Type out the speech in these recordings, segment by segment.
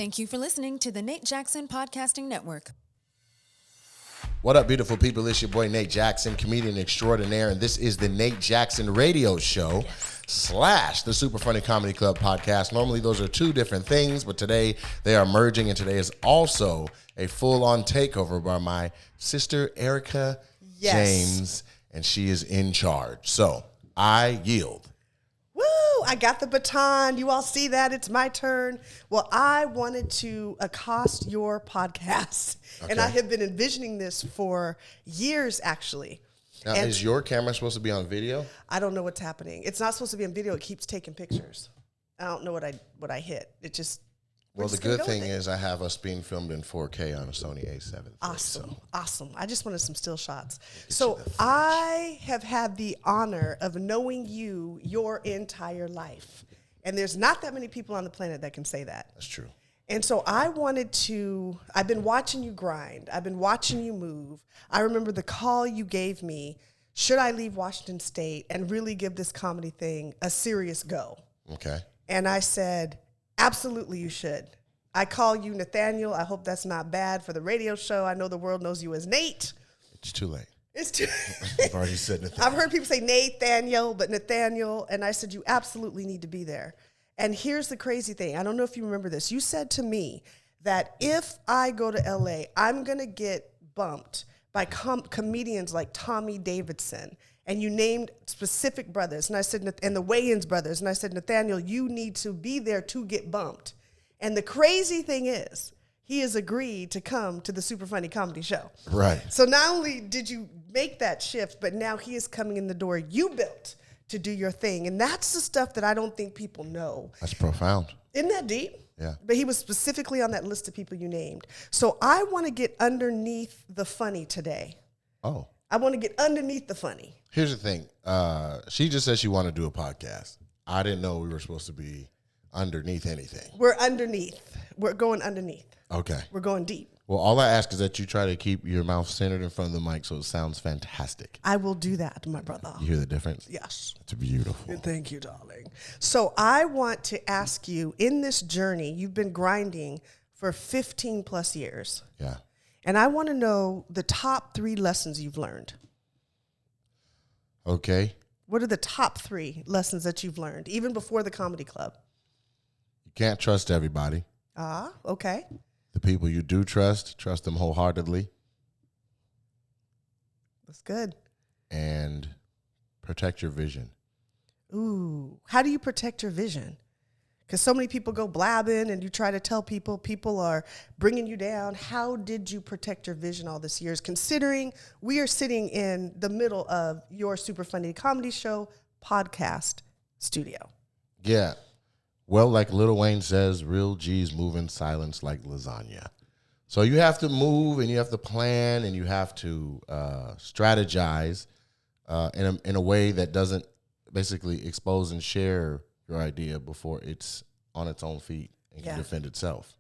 Thank you for listening to the Nate Jackson Podcasting Network. What up, beautiful people? It's your boy, Nate Jackson, comedian extraordinaire, and this is the Nate Jackson Radio Show / the Super Funny Comedy Club podcast. Normally, those are two different things, but today they are merging, and today is also a full-on takeover by my sister, Ericka James, and she is in charge. So, I yield. Woo! I got the baton. You all see that? It's my turn. Well, I wanted to accost your podcast, and I have been envisioning this for years, actually. Now, and is your camera supposed to be on video? I don't know what's happening. It's not supposed to be on video. It keeps taking pictures. I don't know what I hit. It just... Well, the good thing is I have us being filmed in 4K on a Sony A7. Awesome. I just wanted some still shots. So I have had the honor of knowing you your entire life. And there's not that many people on the planet that can say that. That's true. And so I've been watching you grind. I've been watching you move. I remember the call you gave me, should I leave Washington State and really give this comedy thing a serious go? Okay. And I said, absolutely, you should. I call you Nathaniel. I hope that's not bad for the radio show. I know the world knows you as Nate. It's too late. It's too I've already said Nathaniel. I've heard people say Nathaniel, but Nathaniel. And I said, you absolutely need to be there. And here's the crazy thing. I don't know if you remember this. You said to me that if I go to LA, I'm going to get bumped by comedians like Tommy Davidson. And you named specific brothers. And I said, and the Wayans brothers. And I said, Nathaniel, you need to be there to get bumped. And the crazy thing is, he has agreed to come to the Super Funny Comedy Show. Right. So not only did you make that shift, but now he is coming in the door you built to do your thing. And that's the stuff that I don't think people know. That's profound. Isn't that deep? Yeah. But he was specifically on that list of people you named. So I want to get underneath the funny today. Oh. I want to get underneath the funny. Here's the thing. She just said she wanted to do a podcast. I didn't know we were supposed to be underneath anything. We're underneath. We're going underneath. Okay. We're going deep. Well, all I ask is that you try to keep your mouth centered in front of the mic so it sounds fantastic. I will do that, my brother. You hear the difference? Yes. It's beautiful. Thank you, darling. So I want to ask you, in this journey, you've been grinding for 15 plus years. Yeah. And I want to know the top 3 lessons you've learned. Okay. What are the top 3 lessons that you've learned, even before the comedy club? You can't trust everybody. Okay. The people you do trust them wholeheartedly. That's good. And protect your vision. Ooh, how do you protect your vision? Because so many people go blabbing and you try to tell people are bringing you down. How did you protect your vision all these years, considering we are sitting in the middle of your Super Funny Comedy Show podcast studio? Yeah. Well, like Lil Wayne says, real G's move in silence like lasagna. So you have to move and you have to plan and you have to strategize in a way that doesn't basically expose and share your idea before it's on its own feet and can defend itself.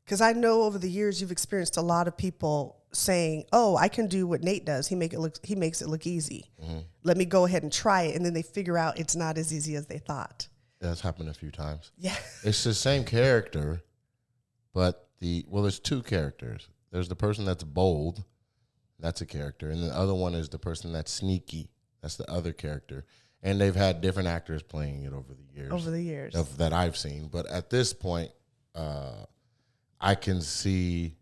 Because I know over the years you've experienced a lot of people saying, "Oh, I can do what Nate does. He makes it look easy. Mm-hmm. Let me go ahead and try it," and then they figure out it's not as easy as they thought. That's happened a few times. Yeah, it's the same character, but there's 2 characters. There's the person that's bold, that's a character, and the other one is the person that's sneaky. That's the other character. And they've had different actors playing it over the years. That I've seen. But at this point, I can see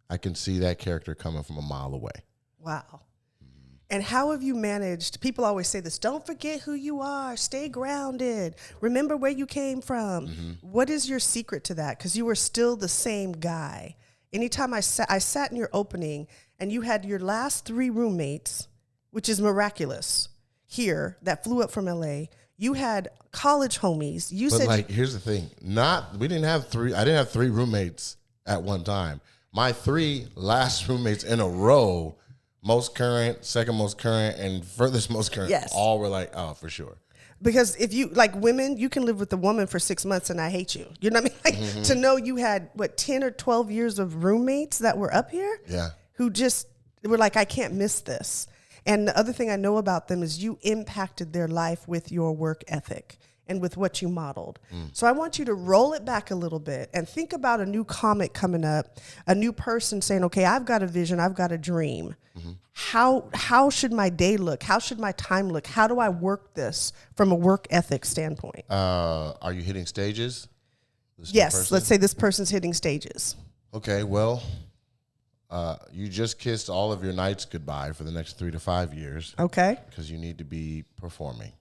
that character coming from a mile away. Wow. Mm-hmm. And how have you managed? People always say this, don't forget who you are. Stay grounded. Remember where you came from. Mm-hmm. What is your secret to that? Because you were still the same guy. Anytime I sat in your opening and you had your last 3 roommates, which is miraculous, here that flew up from LA. You had college homies. Here's the thing. I didn't have 3 roommates at one time. My 3 last roommates in a row, most current, second most current, and furthest most current, all were like, oh, for sure. Because if you, like women, you can live with a woman for 6 months and I hate you. You know what I mean? Like, to know you had, 10 or 12 years of roommates that were up here? Yeah. Who just were like, I can't miss this. And the other thing I know about them is you impacted their life with your work ethic. and with what you modeled. So I want you to roll it back a little bit and think about a new comic coming up, a new person saying, okay, I've got a vision, I've got a dream. How should my day look? How should my time look? How do I work this from a work ethic standpoint? Are you hitting stages? Yes, let's say this person's hitting stages. Okay, well, you just kissed all of your nights goodbye for the next 3 to 5 years. Okay. Because you need to be performing.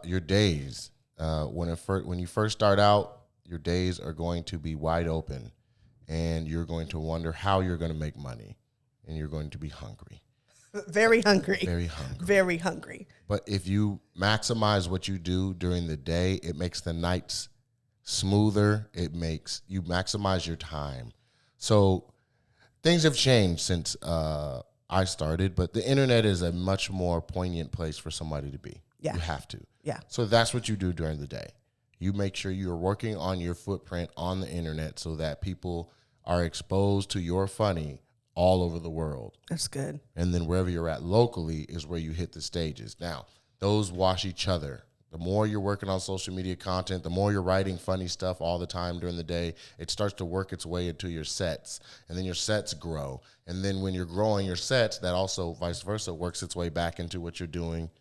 Your days, when you first start out, your days are going to be wide open, and you're going to wonder how you're going to make money, and you're going to be hungry. Very hungry. Very hungry. Very hungry. But if you maximize what you do during the day, it makes the nights smoother. You maximize your time. So things have changed since I started, but the internet is a much more poignant place for somebody to be. Yeah. You have to. Yeah. So that's what you do during the day. You make sure you're working on your footprint on the internet so that people are exposed to your funny all over the world. That's good. And then wherever you're at locally is where you hit the stages. Now, those wash each other. The more you're working on social media content, the more you're writing funny stuff all the time during the day, it starts to work its way into your sets. And then your sets grow. And then when you're growing your sets, that also vice versa works its way back into what you're doing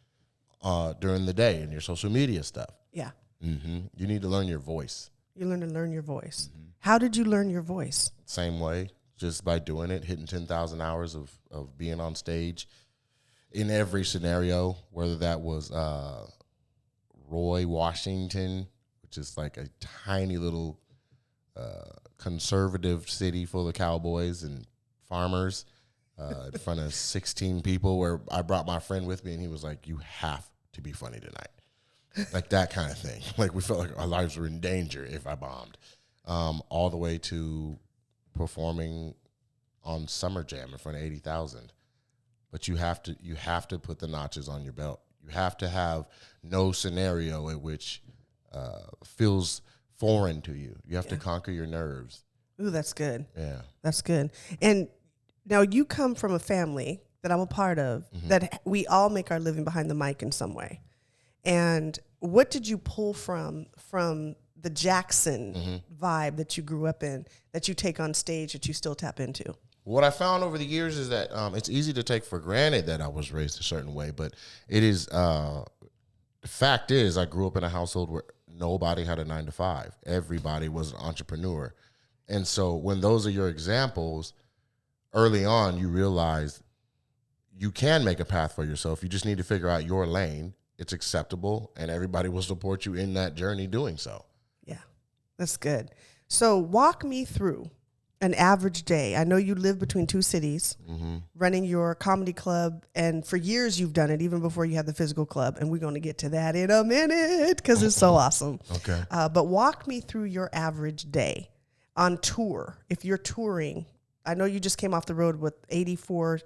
during the day and your social media stuff. Yeah. You need to learn your voice. You learn to learn your voice. How did you learn your voice? Same way, just by doing it, hitting 10,000 hours of being on stage in every scenario, whether that was Roy, Washington, which is like a tiny little conservative city full of cowboys and farmers in front of 16 people, where I brought my friend with me, and he was like, you have to be funny tonight. Like that kind of thing. Like we felt like our lives were in danger if I bombed. All the way to performing on Summer Jam in front of 80,000. But you have to put the notches on your belt. You have to have no scenario in which feels foreign to you. You have to conquer your nerves. Ooh, that's good. Yeah. That's good. And now you come from a family that I'm a part of, that we all make our living behind the mic in some way. And what did you pull from the Jackson vibe that you grew up in, that you take on stage, that you still tap into? What I found over the years is that it's easy to take for granted that I was raised a certain way, but it is, the fact is, I grew up in a household where nobody had a 9-to-5. Everybody was an entrepreneur. And so when those are your examples, early on, you realize you can make a path for yourself. You just need to figure out your lane. It's acceptable, and everybody will support you in that journey doing so. Yeah, that's good. So walk me through an average day. I know you live between two cities, running your comedy club, and for years you've done it, even before you had the physical club, and we're going to get to that in a minute because it's so awesome. Okay. But walk me through your average day on tour. If you're touring, I know you just came off the road with 84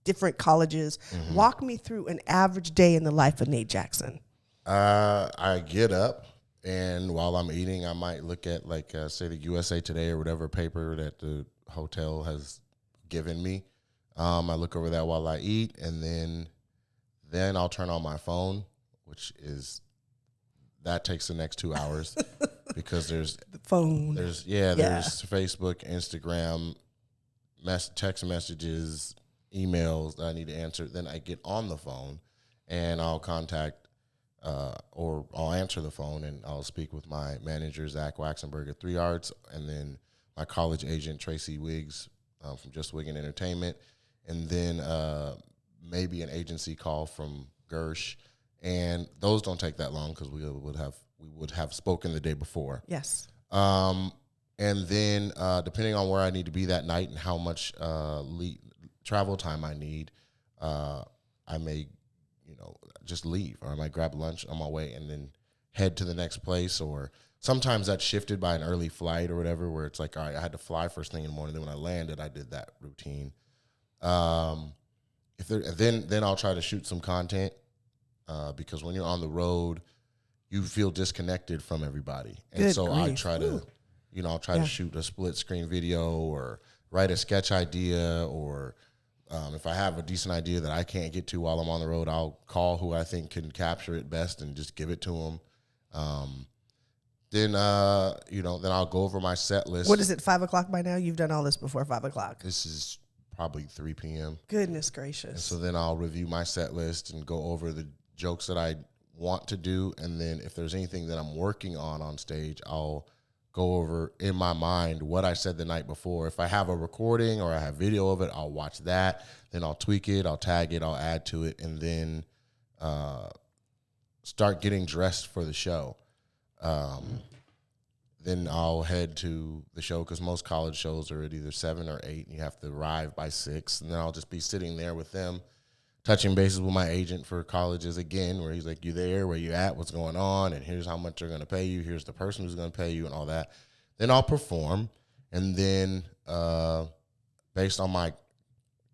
different colleges. Walk me through an average day in the life of Nate Jackson. I get up, and while I'm eating, I might look at, like, say, the USA Today or whatever paper that the hotel has given me. I look over that while I eat, and then I'll turn on my phone, that takes the next 2 hours because there's The phone. there's Facebook, Instagram, text messages, emails that I need to answer. Then I get on the phone, and I'll contact or I'll answer the phone, and I'll speak with my manager, Zach Waxenberg at 3 Arts, and then my college agent, Tracy Wiggs from Just Wiggin Entertainment, and then maybe an agency call from Gersh. And those don't take that long because we would have spoken the day before. Yes. And then depending on where I need to be that night and how much travel time I need, I may, just leave, or I might grab lunch on my way and then head to the next place. Or sometimes that's shifted by an early flight or whatever, where it's like, all right, I had to fly first thing in the morning. Then when I landed, I did that routine. Then I'll try to shoot some content. Because when you're on the road, you feel disconnected from everybody. And Good so grief. I try to, I'll try to shoot a split screen video or write a sketch idea or If I have a decent idea that I can't get to while I'm on the road, I'll call who I think can capture it best and just give it to them. Then I'll go over my set list. What is it, 5 o'clock by now? You've done all this before 5 o'clock. This is probably 3 p.m. Goodness gracious. And so then I'll review my set list and go over the jokes that I want to do. And then if there's anything that I'm working on stage, I'll go over in my mind what I said the night before. If I have a recording or I have video of it, I'll watch that. Then I'll tweak it, I'll tag it, I'll add to it, and then start getting dressed for the show. Then I'll head to the show because most college shows are at either 7 or 8, and you have to arrive by 6. And then I'll just be sitting there with them, touching bases with my agent for colleges again, where he's like, you there, where you at, what's going on, and here's how much they're going to pay you, here's the person who's going to pay you, and all that. Then I'll perform, and then based on my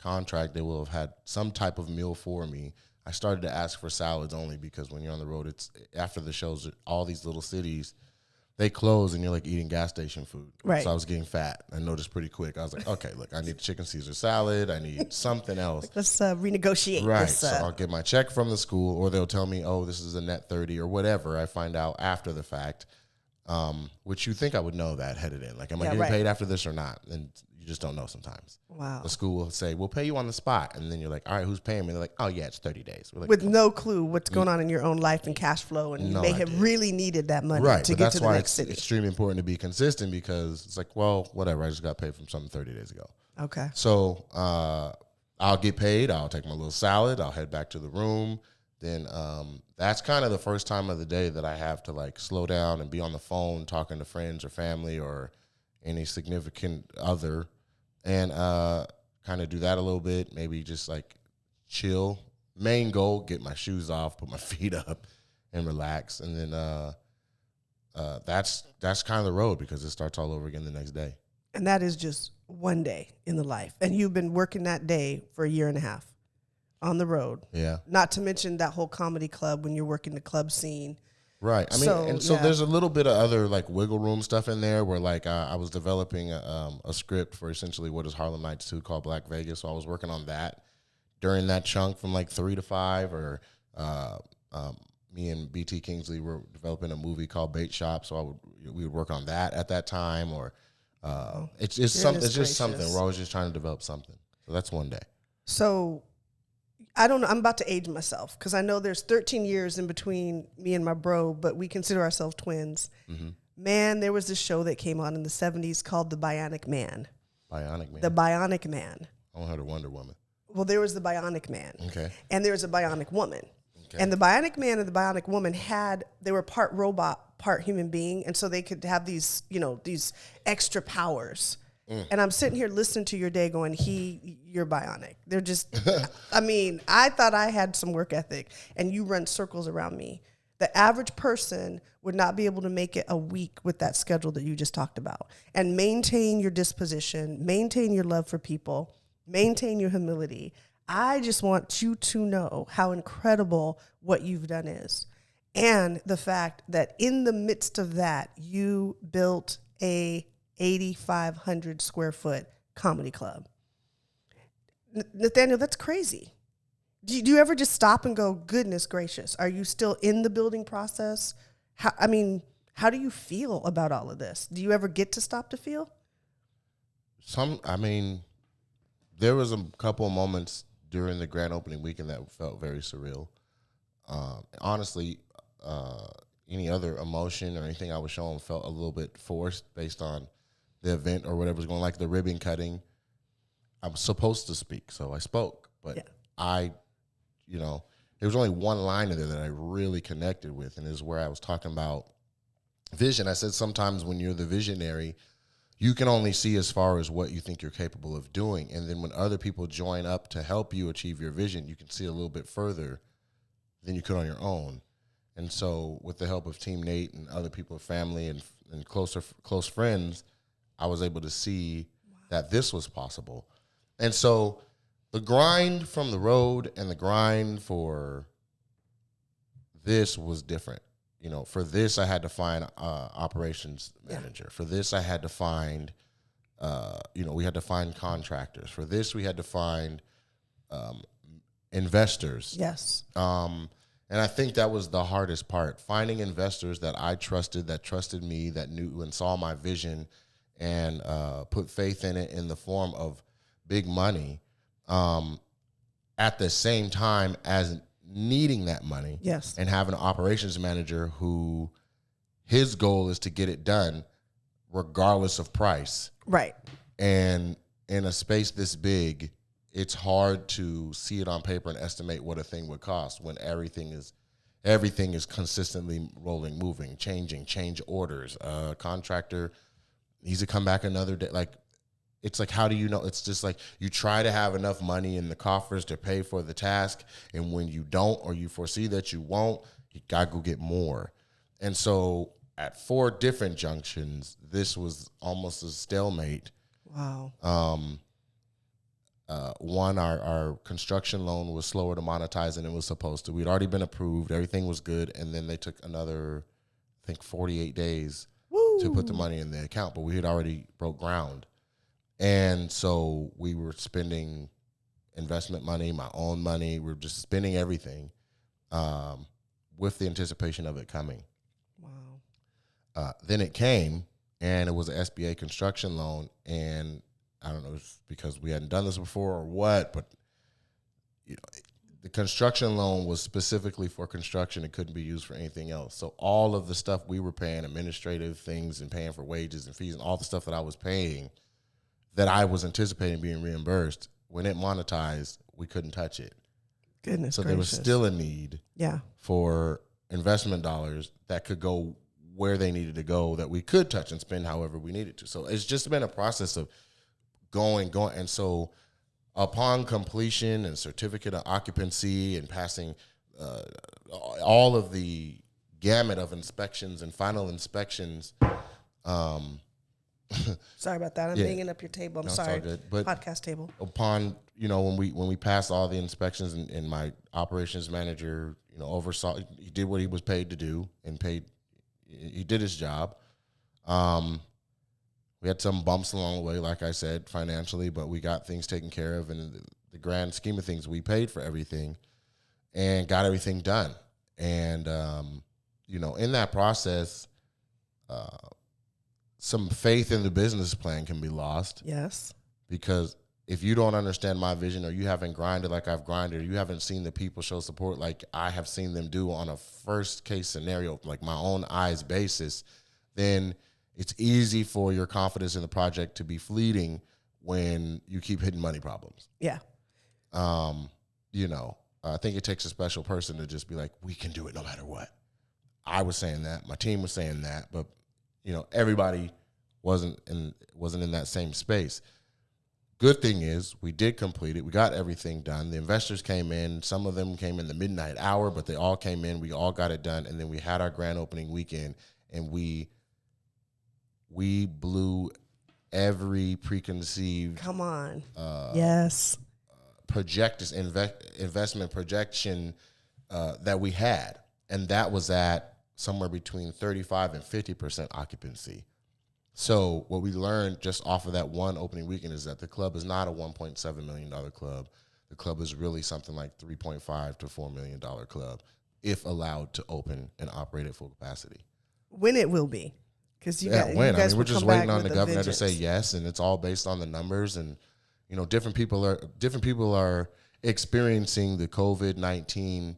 contract, they will have had some type of meal for me. I started to ask for salads only because when you're on the road, it's after the shows, all these little cities, they close and you're like eating gas station food. Right. So I was getting fat. I noticed pretty quick. I was like, okay, look, I need chicken Caesar salad. I need something else. Let's renegotiate Right. this. So I'll get my check from the school, or they'll tell me, oh, this is a net 30 or whatever. I find out after the fact, which you think I would know that headed in. Like, am I getting paid after this or not? And you just don't know sometimes. Wow. The school will say, we'll pay you on the spot. And then you're like, all right, who's paying me? They're like, oh, yeah, it's 30 days. We're like, with no clue what's going on in your own life and cash flow, and you may have really needed that money to get to the next city. It's extremely important to be consistent because it's like, well, whatever, I just got paid from something 30 days ago. Okay. So I'll get paid. I'll take my little salad. I'll head back to the room. Then that's kind of the first time of the day that I have to like slow down and be on the phone talking to friends or family or any significant other, and kind of do that a little bit, maybe just like chill. Main goal, get my shoes off, put my feet up, and relax. And then that's kind of the road because it starts all over again the next day. And that is just one day in the life. And you've been working that day for a year and a half on the road. Yeah. Not to mention that whole comedy club when you're working the club scene. Right. I mean, so there's a little bit of other like wiggle room stuff in there where like I was developing a script for essentially what is Harlem Nights 2 called Black Vegas. So I was working on that during that chunk from like 3 to 5, or me and BT Kingsley were developing a movie called Bait Shop. So we would work on that at that time, or it's just something. We're always just trying to develop something. So that's one day. So I don't know. I'm about to age myself because I know there's 13 years in between me and my bro, but we consider ourselves twins. Mm-hmm. Man, there was this show that came on in the 70s called The Bionic Man. Bionic Man. The Bionic Man. I heard of Wonder Woman. Well, there was the Bionic Man. Okay. And there was a Bionic Woman. Okay. And the Bionic Man and the Bionic Woman they were part robot, part human being. And so they could have these, these extra powers. And I'm sitting here listening to your day going, you're bionic. They're just, I mean, I thought I had some work ethic and you run circles around me. The average person would not be able to make it a week with that schedule that you just talked about, and maintain your disposition, maintain your love for people, maintain your humility. I just want you to know how incredible what you've done is. And the fact that in the midst of that, you built a 8,500 square foot comedy club. Nathaniel, that's crazy. Do you ever just stop and go, goodness gracious, are you still in the building process? How do you feel about all of this? Do you ever get to stop to feel? There was a couple of moments during the grand opening weekend that felt very surreal. Honestly, any other emotion or anything I was showing felt a little bit forced based on the event or whatever was going, like the ribbon cutting. I was supposed to speak, so I spoke. But there was only one line in there that I really connected with, and it was where I was talking about vision. I said sometimes when you're the visionary, you can only see as far as what you think you're capable of doing. And then when other people join up to help you achieve your vision, you can see a little bit further than you could on your own. And so with the help of Team Nate and other people, family and close friends, I was able to see that this was possible. And so the grind from the road and the grind for this was different. For this, I had to find operations manager. For this, I had to find, we had to find contractors. For this, we had to find investors. Yes. And I think that was the hardest part, finding investors that I trusted, that trusted me, that knew and saw my vision and put faith in it in the form of big money at the same time as needing that money. Yes. And have an operations manager who his goal is to get it done regardless of price. Right. And in a space this big, it's hard to see it on paper and estimate what a thing would cost when everything is consistently rolling, moving, change orders. Contractor needs to come back another day. Like, it's like, how do you know? It's just like you try to have enough money in the coffers to pay for the task, and when you don't, or you foresee that you won't, you gotta go get more. And so at 4 different junctions, this was almost a stalemate. Wow. One, our construction loan was slower to monetize than it was supposed to. We'd already been approved. Everything was good. And then they took another, I think, 48 days to put the money in the account. But we had already broke ground. And so we were spending investment money, my own money. We were just spending everything with the anticipation of it coming. Wow. Then it came, and it was an SBA construction loan. And I don't know if it's because we hadn't done this before or what, but the construction loan was specifically for construction. It couldn't be used for anything else. So all of the stuff we were paying, administrative things and paying for wages and fees and all the stuff that I was paying that I was anticipating being reimbursed, when it monetized, we couldn't touch it. Goodness So gracious. there was still a need for investment dollars that could go where they needed to go, that we could touch and spend however we needed to. So it's just been a process of going. And so upon completion and certificate of occupancy and passing all of the gamut of inspections and final inspections. Sorry about that. I'm banging up your table. I'm sorry. It's all good. But podcast table. Upon, when we passed all the inspections and my operations manager, oversaw, he did what he was paid to do and he did his job. We had some bumps along the way, like I said, financially, but we got things taken care of. And in the grand scheme of things, we paid for everything and got everything done. And, in that process, some faith in the business plan can be lost. Yes. Because if you don't understand my vision, or you haven't grinded like I've grinded, or you haven't seen the people show support like I have seen them do on a first case scenario, like my own eyes basis, then it's easy for your confidence in the project to be fleeting when you keep hitting money problems. Yeah. I think it takes a special person to just be like, we can do it no matter what. I was saying that, my team was saying that, but everybody wasn't in that same space. Good thing is we did complete it. We got everything done. The investors came in. Some of them came in the midnight hour, but they all came in. We all got it done. And then we had our grand opening weekend, and we blew every preconceived yes, investment projection that we had. And that was at somewhere between 35 and 50% occupancy. So what we learned just off of that one opening weekend is that the club is not a $1.7 million club. The club is really something like $3.5 to $4 million club, if allowed to open and operate at full capacity. When it will be. Because we're just waiting on the governor to say yes, and it's all based on the numbers. And different people are experiencing the COVID-19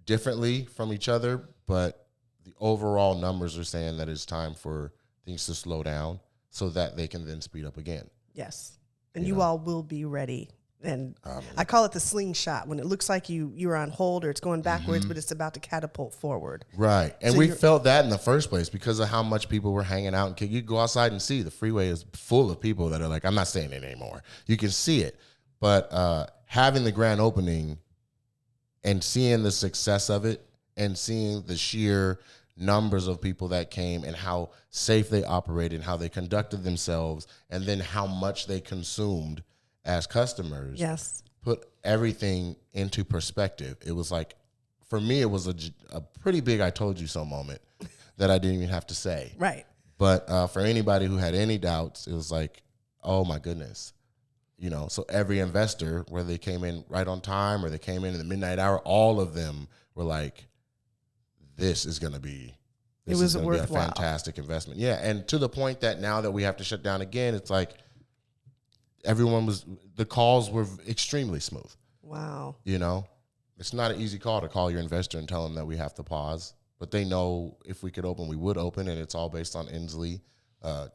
differently from each other, but the overall numbers are saying that it's time for things to slow down so that they can then speed up again. Yes, and you all will be ready. And I call it the slingshot, when it looks like you're on hold or it's going backwards, but it's about to catapult forward. Right. And so we felt that in the first place because of how much people were hanging out. And you go outside and see the freeway is full of people that are like, I'm not staying in anymore. You can see it. But having the grand opening and seeing the success of it and seeing the sheer numbers of people that came and how safe they operated and how they conducted themselves and then how much they consumed as customers, put everything into perspective. It was like, for me, it was a pretty big I told you so moment that I didn't even have to say. Right. But for anybody who had any doubts, it was like, oh my goodness, So every investor, whether they came in right on time or they came in the midnight hour, all of them were like, this is going to be a fantastic investment. Yeah, and to the point that now that we have to shut down again, it's like the calls were extremely smooth. Wow. It's not an easy call to call your investor and tell them that we have to pause, but they know if we could open, we would open, and it's all based on Inslee,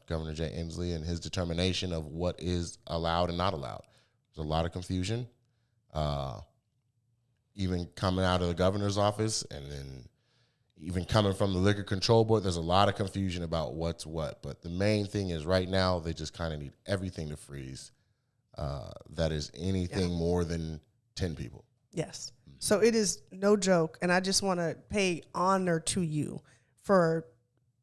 Governor Jay Inslee, and his determination of what is allowed and not allowed. There's a lot of confusion, even coming out of the governor's office, and then even coming from the Liquor Control Board. There's a lot of confusion about what's what, but the main thing is right now they just kind of need everything to freeze. That is anything more than 10 people. Yes. So it is no joke, and I just want to pay honor to you for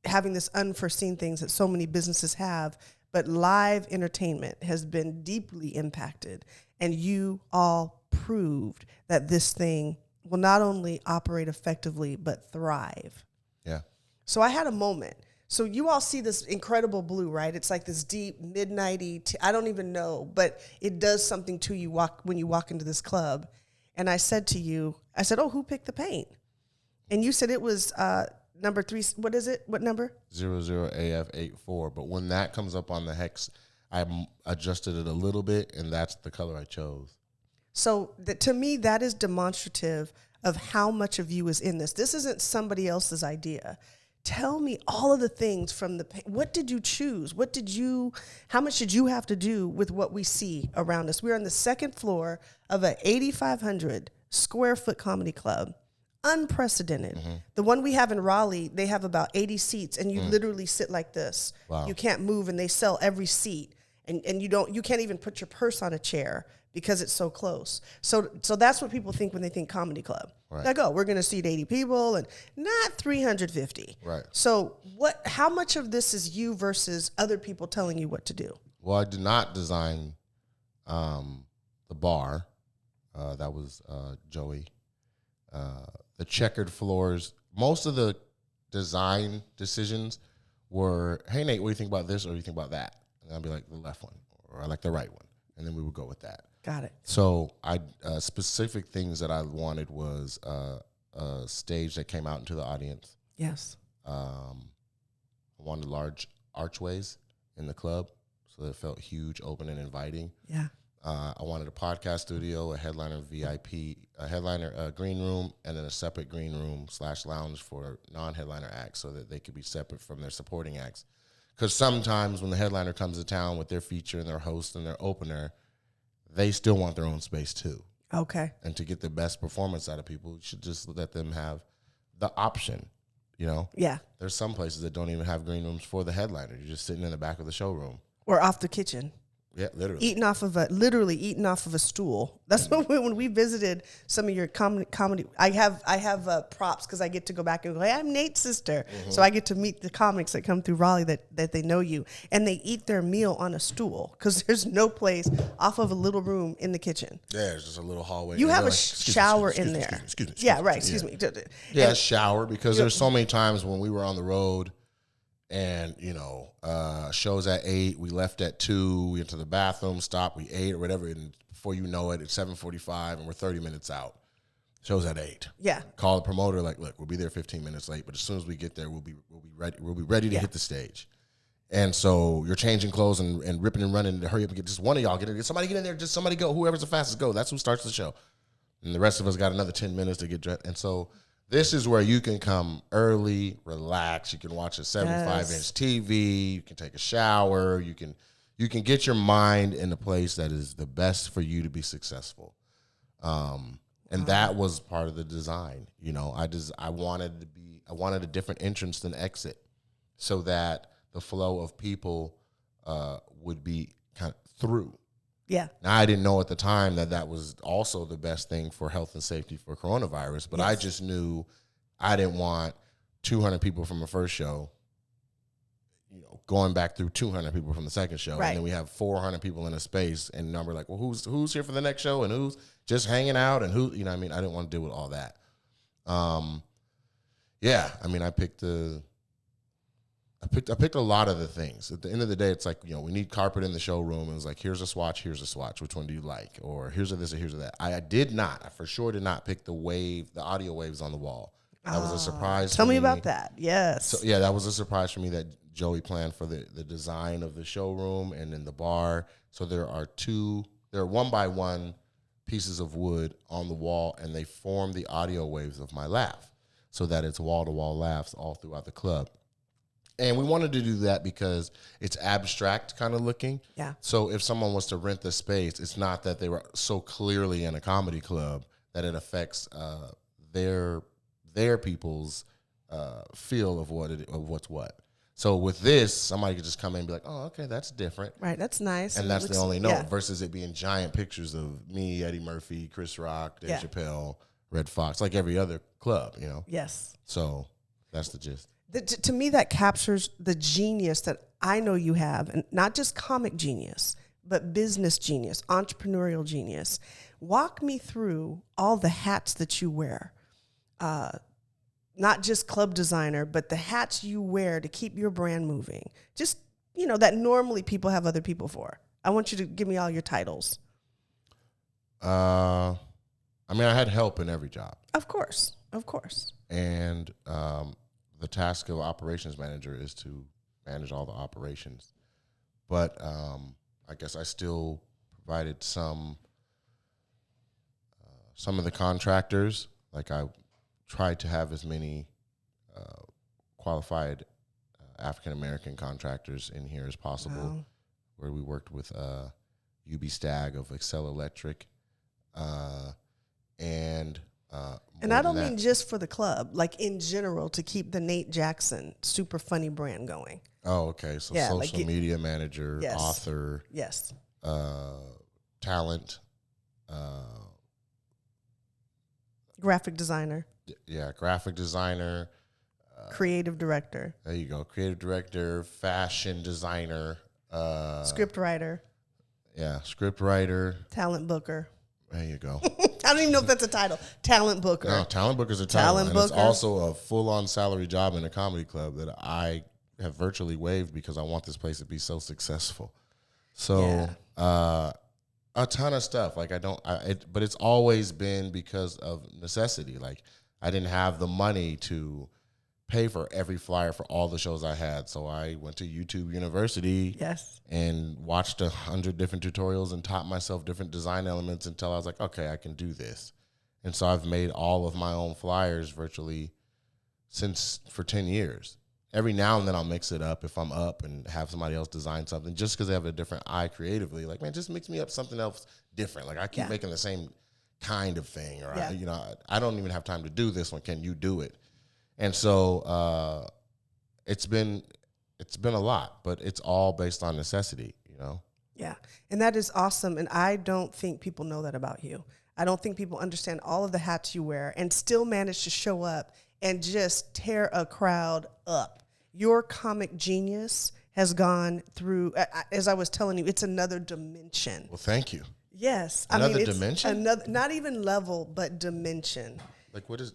having this unforeseen things that so many businesses have, but live entertainment has been deeply impacted, and you all proved that this thing will not only operate effectively, but thrive. Yeah. So I had a moment. So you all see this incredible blue, right? It's like this deep midnighty, I don't even know, but it does something to you when you walk into this club. And I said to you, oh, who picked the paint? And you said it was number 3. What is it? What number? 00AF84. But when that comes up on the hex, I adjusted it a little bit, and that's the color I chose. So to me, that is demonstrative of how much of you is in this. This isn't somebody else's idea. Tell me all of the things from what did you choose? How much did you have to do with what we see around us? We're on the second floor of an 8,500 square foot comedy club. Unprecedented. Mm-hmm. The one we have in Raleigh, they have about 80 seats, and you literally sit like this. Wow. You can't move, and they sell every seat. And you can't even put your purse on a chair because it's so close. So that's what people think when they think comedy club. Right. Like, we're going to seat 80 people and not 350. Right. So how much of this is you versus other people telling you what to do? Well, I did not design the bar. That was Joey. The checkered floors. Most of the design decisions were, hey, Nate, what do you think about this or what do you think about that? And I'd be like, the left one, or I like the right one. And then we would go with that. Got it. So specific things that I wanted was a stage that came out into the audience. Yes. I wanted large archways in the club so that it felt huge, open, and inviting. Yeah. I wanted a podcast studio, a headliner VIP, a headliner green room, and then a separate green room / lounge for non-headliner acts so that they could be separate from their supporting acts. Because sometimes when the headliner comes to town with their feature and their host and their opener, they still want their own space too. Okay. And to get the best performance out of people, you should just let them have the option, Yeah. There's some places that don't even have green rooms for the headliner. You're just sitting in the back of the showroom. Or off the kitchen. Yeah, literally. Eating off of a stool. That's when we visited some of your comedy. I have props because I get to go back and go, hey, I'm Nate's sister. Mm-hmm. So I get to meet the comics that come through Raleigh that they know you. And they eat their meal on a stool because there's no place off of a little room in the kitchen. Yeah, it's just a little hallway. You have a shower in there. Excuse me. Yeah, right. Excuse me. Yeah, shower, because there's so many times when we were on the road and, shows at 8, we left at 2, we went to the bathroom, stopped, we ate or whatever, and before you know it, it's 7:45 and we're 30 minutes out. Show's at 8. Yeah. Call the promoter, like, look, we'll be there 15 minutes late, but as soon as we get there, we'll be ready to hit the stage. And so you're changing clothes and ripping and running to hurry up and get just one of y'all get in. Somebody get in there, just somebody go. Whoever's the fastest, go. That's who starts the show. And the rest of us got another 10 minutes to get dressed. And so this is where you can come early, relax. You can watch a 75-inch TV. You can take a shower. You can get your mind in a place that is the best for you to be successful. And that was part of the design. I wanted a different entrance than exit, so that the flow of people would be kind of through. Yeah. Now, I didn't know at the time that was also the best thing for health and safety for coronavirus, but yes. I just knew I didn't want 200 people from the first show, going back through 200 people from the second show. Right. And then we have 400 people in a space, and we're like, well, who's here for the next show and who's just hanging out and who, I didn't want to deal with all that. I picked I picked a lot of the things. At the end of the day, it's like, we need carpet in the showroom. And it was like, here's a swatch. Which one do you like? Or here's a this or here's a that. I for sure did not pick the audio waves on the wall. That was a surprise. Tell me about that. Yes. So, yeah, that was a surprise for me that Joey planned for the design of the showroom and in the bar. So there are 1x1 pieces of wood on the wall, and they form the audio waves of my laugh so that it's wall-to-wall laughs all throughout the club. And we wanted to do that because it's abstract kind of looking. Yeah. So if someone was to rent the space, it's not that they were so clearly in a comedy club that it affects their people's feel of what's what. So with this, somebody could just come in and be like, oh, okay, that's different. Right, that's nice. And that's the only note versus it being giant pictures of me, Eddie Murphy, Chris Rock, Dave Chappelle, Red Fox, like every other club, Yes. So that's the gist. To me, that captures the genius that I know you have, and not just comic genius, but business genius, entrepreneurial genius. Walk me through all the hats that you wear. Not just club designer, but the hats you wear to keep your brand moving. Just, that normally people have other people for. I want you to give me all your titles. I had help in every job. Of course. And the task of operations manager is to manage all the operations. But I guess I still provided some of the contractors. Like I tried to have as many qualified African-American contractors in here as possible. Wow. Where we worked with UB Stagg of Excel Electric. And I don't mean just for the club, like in general, to keep the Nate Jackson super funny brand going. Oh, okay. So social media manager, author, yes, talent, graphic designer. Yeah, graphic designer. Creative director. There you go. Creative director, fashion designer. Script writer. Yeah, script writer. Talent booker. There you go. I don't even know if that's a title. Talent booker. No, talent booker is a title. And it's also a full-on salary job in a comedy club that I have virtually waived because I want this place to be so successful. So a ton of stuff. Like but it's always been because of necessity. Like I didn't have the money to pay for every flyer for all the shows I had. So I went to YouTube University and watched 100 different tutorials and taught myself different design elements until I was like, okay, I can do this. And so I've made all of my own flyers virtually for 10 years. Every now and then I'll mix it up if I'm up and have somebody else design something just because they have a different eye creatively. Like, man, just mix me up something else different. Like I keep making the same kind of thing. Or, I don't even have time to do this one. Can you do it? And so it's been a lot, but it's all based on necessity, Yeah, and that is awesome. And I don't think people know that about you. I don't think people understand all of the hats you wear and still manage to show up and just tear a crowd up. Your comic genius has gone through, as I was telling you, it's another dimension. Well, thank you. Yes. Another dimension? Not even level, but dimension. Like what is...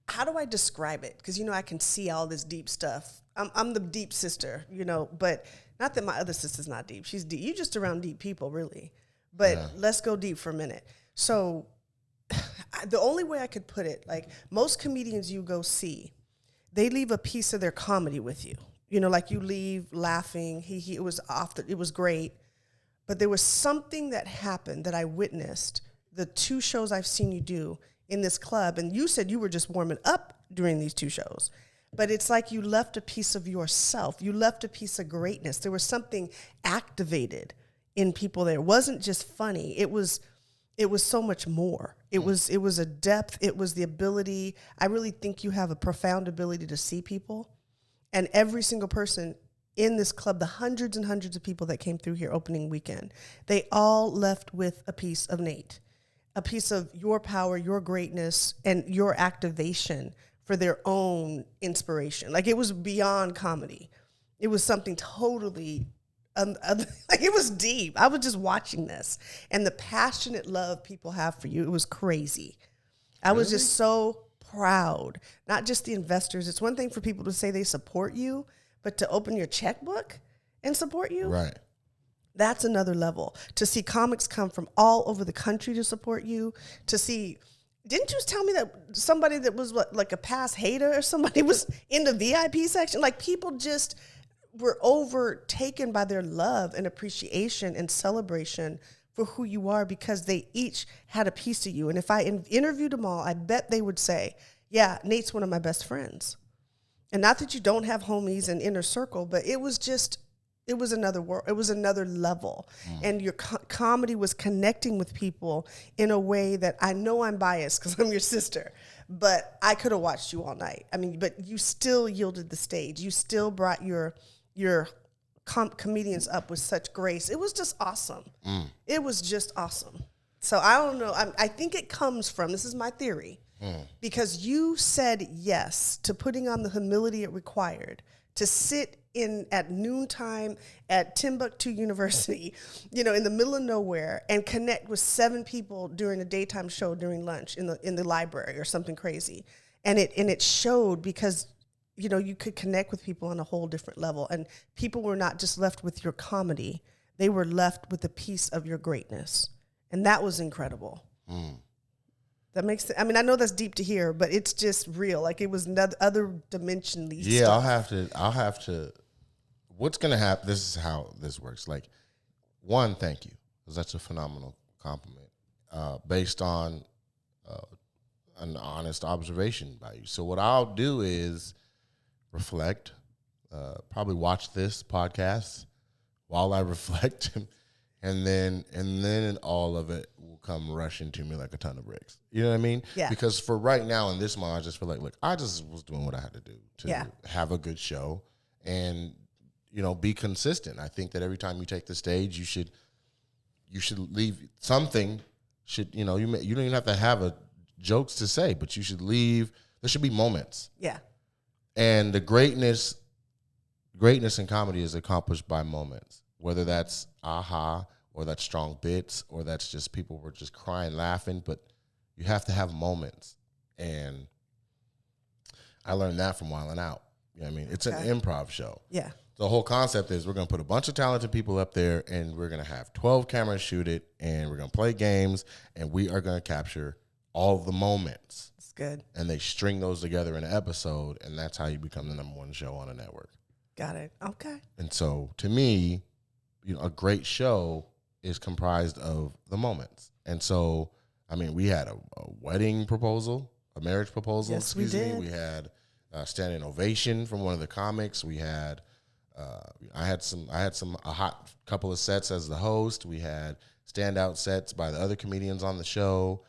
How do I describe it? Because, I can see all this deep stuff. I'm the deep sister, but not that my other sister's not deep. She's deep. You're just around deep people, really. But let's go deep for a minute. So the only way I could put it, like most comedians you go see, they leave a piece of their comedy with you. Like you leave laughing. It was great. But there was something that happened that I witnessed the 2 shows I've seen you do in this club, and you said you were just warming up during these 2 shows, but it's like you left a piece of yourself. You left a piece of greatness. There was something activated in people there. It wasn't just funny. It was so much more. It was a depth. It was the ability. I really think you have a profound ability to see people, and every single person in this club, the hundreds and hundreds of people that came through here opening weekend, they all left with a piece of Nate. A piece of your power, your greatness, and your activation for their own inspiration. Like it was beyond comedy. It was something totally, like it was deep. I was just watching this. And the passionate love people have for you, it was crazy. I was just so proud. Not just the investors. It's one thing for people to say they support you, but to open your checkbook and support you, Right. that's another level. To see comics come from all over the country to support you, to see, didn't you tell me that somebody that was like a past hater or somebody was in the VIP section? Like, people just were overtaken by their love and appreciation and celebration for who you are, because they each had a piece of you. And if I interviewed them all, I bet they would say, yeah, Nate's one of my best friends. And not that you don't have homies and inner circle, but it was another world. It was another level. And your comedy was connecting with people in a way that, I know I'm biased because I'm your sister, but I could have watched you all night. I mean, but you still yielded the stage. You still brought your comedians up with such grace. It was just awesome. It was just awesome. So I don't know. I think it comes from, this is my theory, because you said yes to putting on the humility it required to sit in at noontime at Timbuktu University, in the middle of nowhere, and connect with 7 people during a daytime show during lunch in the library or something crazy. And it showed, because you could connect with people on a whole different level, and people were not just left with your comedy, they were left with a piece of your greatness. And that was incredible. That makes sense. I mean, I know that's deep to hear, but it's just real. Like, it was other dimensionally. Yeah, stuff. I'll have to. What's gonna happen? This is how this works. Like, one, thank you, because that's a phenomenal compliment, based on an honest observation by you. So what I'll do is reflect, probably watch this podcast while I reflect, and then all of it will come rushing to me like a ton of bricks. You know what I mean? Yeah. Because for right now in this moment, I just feel like, look, I just was doing what I had to do to have a good show and, be consistent. I think that every time you take the stage, you should leave something. You don't even have to have jokes to say, but you should leave. There should be moments. Yeah. And the greatness in comedy is accomplished by moments, whether that's aha, or that's strong bits, or that's just people were just crying, laughing, but you have to have moments. And I learned that from Wild 'N Out. You know what I mean? It's an improv show. Yeah. The whole concept is we're going to put a bunch of talented people up there, and we're going to have 12 cameras shoot it, and we're going to play games, and we are going to capture all the moments. It's good. And they string those together in an episode, and that's how you become the number one show on a network. Got it. Okay. And so, to me, a great show is comprised of the moments. And so, I mean, we had a wedding proposal, a marriage proposal. Yes, we did. We had a standing ovation from one of the comics. We had, I had a hot couple of sets as the host. We had standout sets by the other comedians on the show.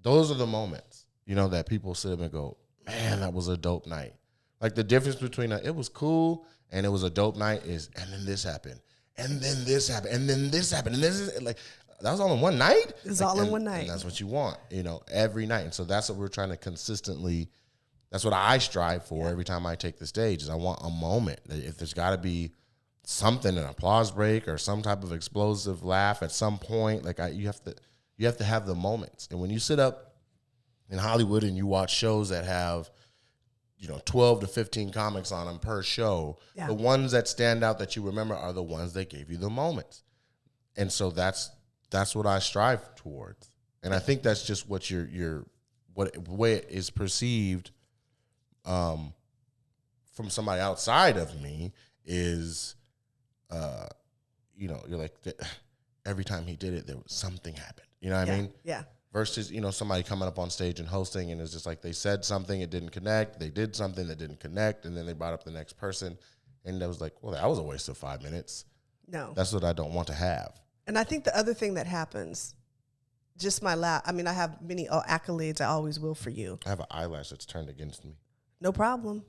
Those are the moments, that people sit up and go, man, that was a dope night. Like, the difference between it was cool and it was a dope night is, and then this happened, and then this happened, and then this happened, and this is like, that was all in one night. It's all in one night. And that's what you want, every night. And so that's what we're trying to consistently, that's what I strive for every time I take the stage, is I want a moment. If there's got to be something, an applause break or some type of explosive laugh at some point, like you have to have the moments. And when you sit up in Hollywood and you watch shows that have 12 to 15 comics on them per show, the ones that stand out that you remember are the ones that gave you the moments. And so that's what I strive towards. And I think that's just what the way it is perceived from somebody outside of me is, you're like, every time he did it, there was something happened. You know what I mean? Yeah. Versus, somebody coming up on stage and hosting, and it's just like they said something, it didn't connect. They did something that didn't connect, and then they brought up the next person, and that was like, well, that was a waste of 5 minutes. No. That's what I don't want to have. And I think the other thing that happens, just I have many accolades, I always will for you. I have an eyelash that's turned against me. No problem.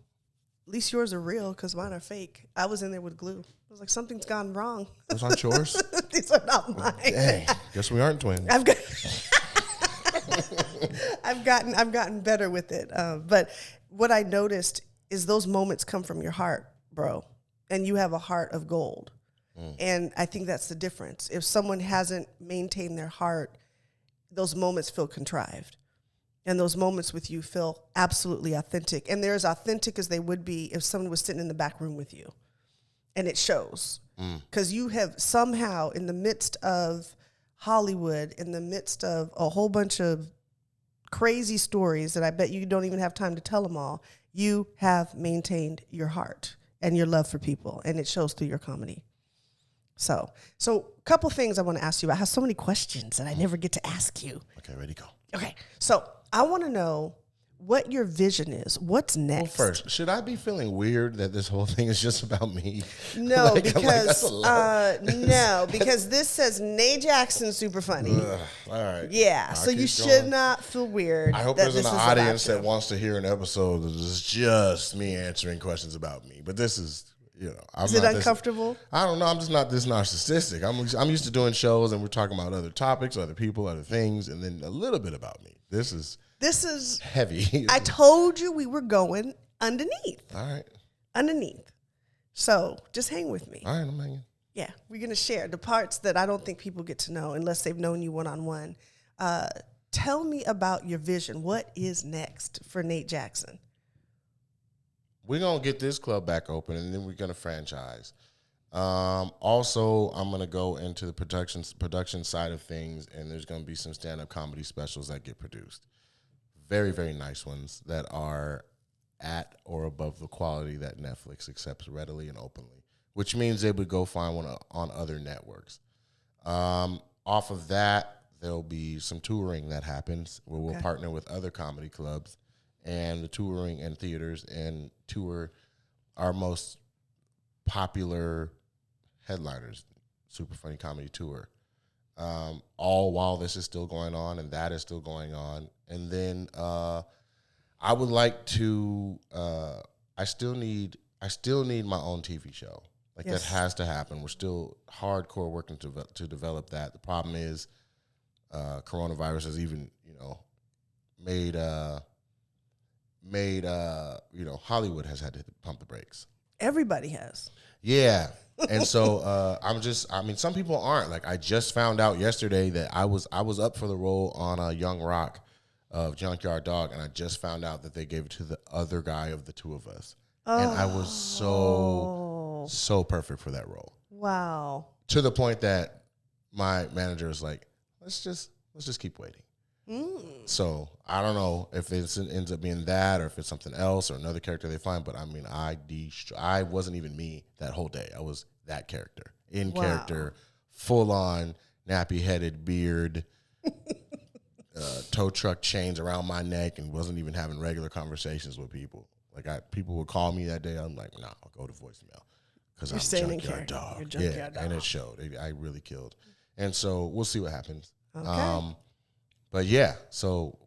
At least yours are real, because mine are fake. I was in there with glue. I was like, something's gone wrong. Those aren't yours? These are not mine. Dang, guess we aren't twins. I've gotten better with it. But what I noticed is those moments come from your heart, bro. And you have a heart of gold. And I think that's the difference. If someone hasn't maintained their heart, those moments feel contrived. And those moments with you feel absolutely authentic. And they're as authentic as they would be if someone was sitting in the back room with you. And it shows. Because you have somehow, in the midst of Hollywood, in the midst of a whole bunch of crazy stories that I bet you don't even have time to tell them all, you have maintained your heart and your love for people. And it shows through your comedy. So a couple things I want to ask you. I have so many questions that I never get to ask you. Okay, ready, go. Okay, so I want to know what your vision is. What's next? Well, first, should I be feeling weird that this whole thing is just about me? No, that's a lot. because this says Nate Jackson super funny. All right. Yeah, I'll so you keep should going. not feel weird. I hope that there's an this is about audience you. that wants to hear an episode that is just me answering questions about me. But this is, I'm Is it not uncomfortable? I don't know. I'm just not this narcissistic. I'm used to doing shows and we're talking about other topics, other people, other things, and then a little bit about me. This is heavy. I told you we were going underneath. All right. Underneath. So just hang with me. All right, I'm hanging. Yeah, we're going to share the parts that I don't think people get to know unless they've known you one-on-one. Tell me about your vision. What is next for Nate Jackson? We're going to get this club back open, and then we're going to franchise. Also, I'm going to go into the production side of things, and there's going to be some stand-up comedy specials that get produced. Very, very nice ones that are at or above the quality that Netflix accepts readily and openly, which means they would go find one on other networks. Off of that, there'll be some touring that happens where we'll partner with other comedy clubs and the touring and theaters and tour our most popular headliners, Super Funny Comedy Tour. All while this is still going on and that is still going on. And then I would like to I still need my own TV show. Like that has to happen. We're still hardcore working to develop that. The problem is coronavirus has even, made Hollywood has had to pump the brakes. Everybody has. Yeah. And so some people aren't. Like I just found out yesterday that I was up for the role on Young Rock of Junkyard Dog, and I just found out that they gave it to the other guy of the two of us. And I was so perfect for that role. Wow. To the point that my manager was like, let's just keep waiting. So I don't know if it ends up being that or if it's something else or another character they find. But I mean, I wasn't even me that whole day. I was that character in character, full on nappy headed beard, tow truck chains around my neck, and wasn't even having regular conversations with people. Like people would call me that day. I'm like, nah, I'll go to voicemail because I'm Junkyard Dog. You're Junkyard Dog. And it showed. I really killed. And so we'll see what happens. Okay. But yeah, so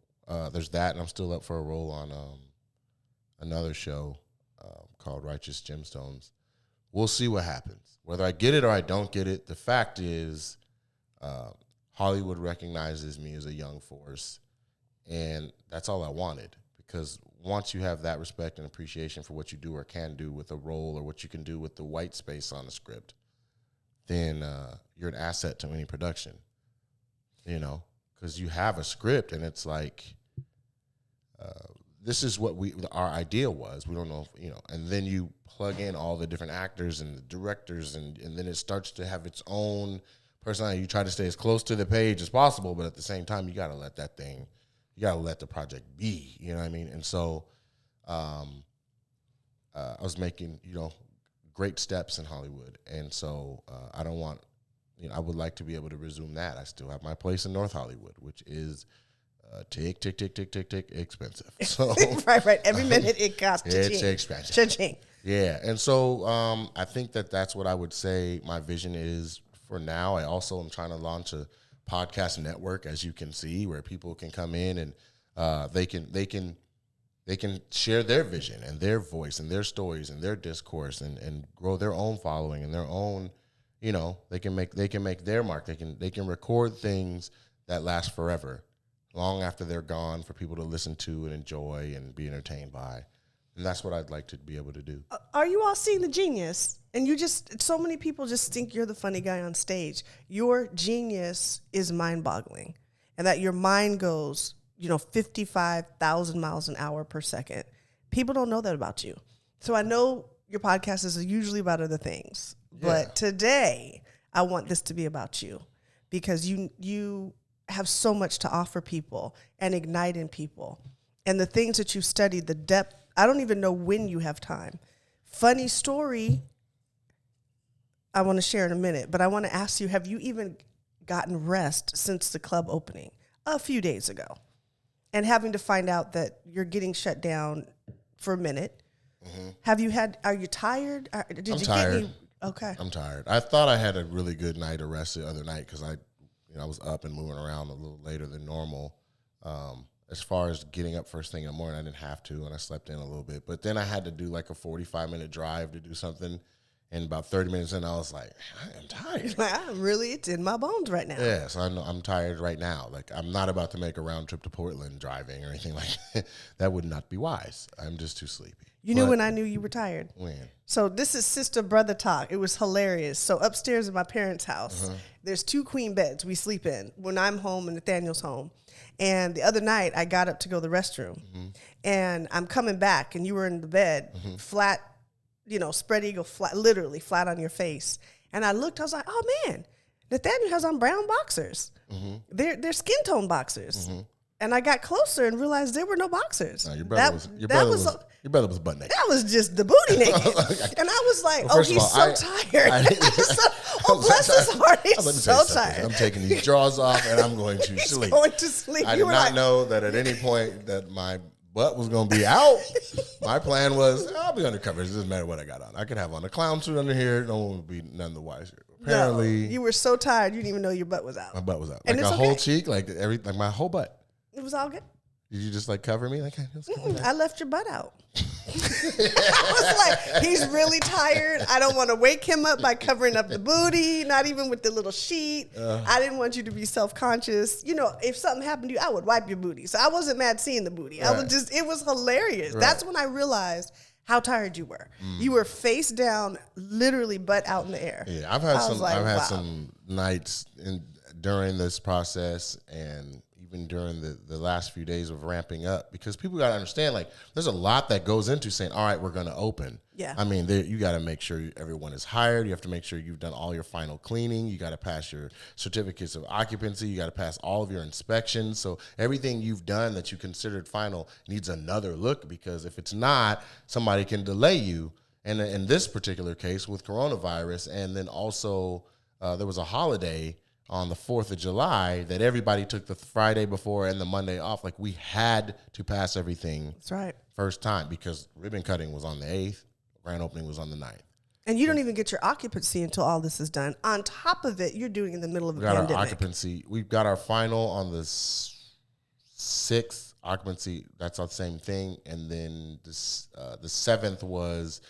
there's that, and I'm still up for a role on another show called Righteous Gemstones. We'll see what happens. Whether I get it or I don't get it, the fact is Hollywood recognizes me as a young force, and that's all I wanted. Because once you have that respect and appreciation for what you do or can do with a role or what you can do with the white space on a script, then you're an asset to any production, because you have a script and it's like, this is what our idea was. We don't know if, and then you plug in all the different actors and the directors and then it starts to have its own personality. You try to stay as close to the page as possible, but at the same time, you got to let the project be, you know what I mean? And so I was making, great steps in Hollywood. And so I don't want, I would like to be able to resume that. I still have my place in North Hollywood, which is tick, expensive. So right. Every minute it costs it's expensive. Cha-ching. Yeah. And so I think that's what I would say my vision is for now. I also am trying to launch a podcast network, as you can see, where people can come in and they can share their vision and their voice and their stories and their discourse and grow their own following and their own, they can make their mark. They can record things that last forever, long after they're gone, for people to listen to and enjoy and be entertained by. And that's what I'd like to be able to do. Are you all seeing the genius? And so many people just think you're the funny guy on stage. Your genius is mind-boggling, and that your mind goes 55,000 miles an hour per second. People don't know that about you. So I know your podcast is usually about other things, but today I want this to be about you because you have so much to offer people and ignite in people. And the things that you've studied, the depth, I don't even know when you have time. Funny story I want to share in a minute, but I want to ask you, have you even gotten rest since the club opening a few days ago? And having to find out that you're getting shut down for a minute. Mm-hmm. Are you tired? I'm tired. Okay. I'm tired. I thought I had a really good night of rest the other night because I was up and moving around a little later than normal. As far as getting up first thing in the morning, I didn't have to, and I slept in a little bit. But then I had to do like a 45-minute drive to do something. And about 30 minutes in, I was like, I am tired. It's in my bones right now. Yeah, so I'm tired right now. Like, I'm not about to make a round trip to Portland driving or anything like that. That would not be wise. I'm just too sleepy. You knew when I knew you were tired? When? So this is sister-brother talk. It was hilarious. So upstairs in my parents' house, there's 2 queen beds we sleep in when I'm home and Nathaniel's home. And the other night, I got up to go to the restroom. And I'm coming back, and you were in the bed, flat, spread eagle, flat, literally flat on your face. And I looked, I was like, oh man, Nathaniel has on brown boxers. They're skin tone boxers. And I got closer and realized there were no boxers. No, your brother was butt naked. That was just the booty naked. And I was like, he's so tired. Bless his heart, he's so tired. I'm taking these drawers off and I'm going to He's sleep. going to sleep. I did not know that at any point that my butt was going to be out. My plan was, I'll be undercover. It doesn't matter what I got on. I could have on a clown suit under here. No one would be none the wiser. Apparently. No, you were so tired, you didn't even know your butt was out. My butt was out. And like a whole cheek, like my whole butt. It was all good. Did you just cover me? I left your butt out. I was like, he's really tired. I don't want to wake him up by covering up the booty, not even with the little sheet. I didn't want you to be self-conscious. If something happened to you, I would wipe your booty. So I wasn't mad seeing the booty. Right. It was hilarious. Right. That's when I realized how tired you were. You were face down, literally butt out in the air. Yeah, I've had some nights during this process and even during the last few days of ramping up, because people got to understand, there's a lot that goes into saying, all right, we're going to open. Yeah. I mean, you got to make sure everyone is hired. You have to make sure you've done all your final cleaning. You got to pass your certificates of occupancy. You got to pass all of your inspections. So everything you've done that you considered final needs another look, because if it's not, somebody can delay you. And in this particular case with coronavirus, and then also there was a holiday on the 4th of July that everybody took the Friday before and the Monday off. We had to pass everything. That's right. First time, because ribbon cutting was on the 8th, grand opening was on the 9th. And you don't even get your occupancy until all this is done. On top of it, you're doing it in the middle of a pandemic. Our occupancy. We've got our final on the 6th occupancy. That's the same thing. And then the 7th was,